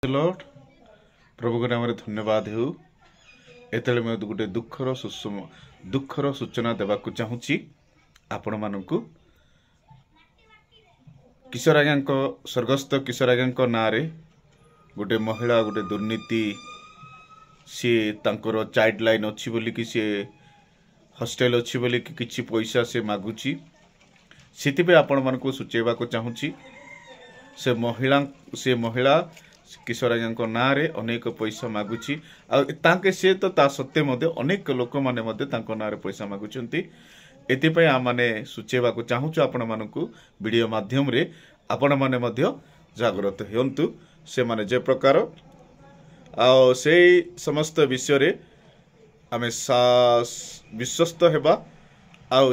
Lord प्रभु के नाम धन्यवाद हो एतले मैं गोटे दुखर सूचना देवाक चाहूँगी आपण मानू किशोर आज्ञा स्वर्गस्थ किशोर आज्ञा ना गोटे महिला गोटे दुर्नीति सी तांकर चाइल्ड लाइन अच्छी बोली कि सी हॉस्टेल अच्छी बोली कि किछि पैसा से मागुची से आपण मानू सूचेबा चाहूँगी से महिला किशोर आज्ञा ना अनेक पैसा मागुची आके सी तो ता सत्वे अनेक लोक मैंने ना पैसा मागुंट एपाई आम मैंने सूचेबा चाहूँ आपण मानक वीडियो माध्यम रे आपण मैंने जागृत हूँ से माने जे प्रकार से समस्त विषय रे आम विश्वस्त हेबा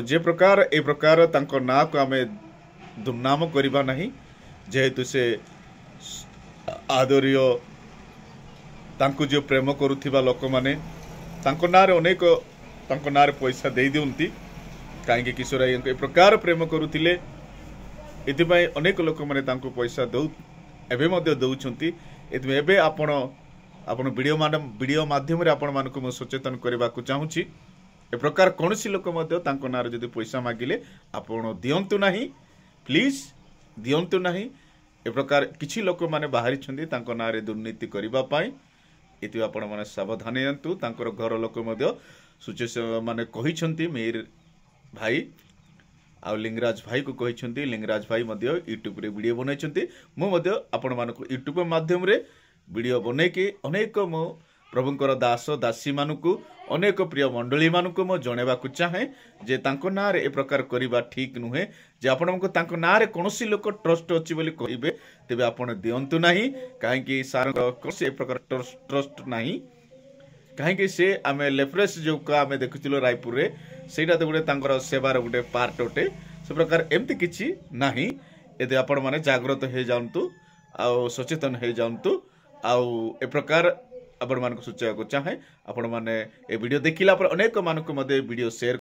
जे प्रकार ए प्रकार तांको ना को आम दुर्नाम करबा नहीं जेहेतु से आदरणीय तांको जो प्रेम करुथिबा लोक माने तांको नारे अनेक तांको नारे पैसा दे दिउंती काहेकि किशोर आज्ञा ए प्रकार प्रेम करुथिले एतिबाई अनेक लोक माने तांको पैसा दौ एबे मध्ये दउछंती एतिबे एबे आपण वीडियो माध्यम रे आपण मानको म सचेतन करबा को चाहूची ए प्रकार कोनसी लोक मध्ये तांको नारे जदि पैसा मागिले आपण दियंतु नाही प्लीज दियंतु नाही ए प्रकार किछि लोक माने बाहरी छंदी तांको नारे दुर्नीति करिबा पाई एति आपण माने सावधान हंतु तांकर घर लोक मध्ये सूचे माने कहि छंती मेर भाई आ लिंगराज भाई को कहि छंती लिंगराज भाई मध्ये यूट्यूब रे वीडियो बनाई छंती मो मध्ये आपण मानको यूट्यूब माध्यम रे वीडियो बनै के अनेक मो प्रभुंकर दास दासी मानकु अनेक प्रिय मंडली मानकु मो जणेबा को चाहे जे तांको नारे ए प्रकार करिबा ठीक नुहे जे आपनको तांको नारे कोनोसी लोक ट्रस्ट अछि बोली कहिबे तेबे आपण दियंतु नाही काहेकि सार कोनोसी ए प्रकार ट्रस्ट नाही काहेकि से आमे लेफ्रेस जो का आमे देखुतिलो रायपुर रे सेटा तो गोटे तांकर सेवार गोटे पार्ट ओटे से प्रकार एमती किछि नाही एदे आपण माने जागृत हे जांतु आ सचेतन हे जांतु आ ए प्रकार आपण मानको सूचना को चाहे आपण माने ए वीडियो देखिला पर अनेक मानको मध्ये वीडियो शेयर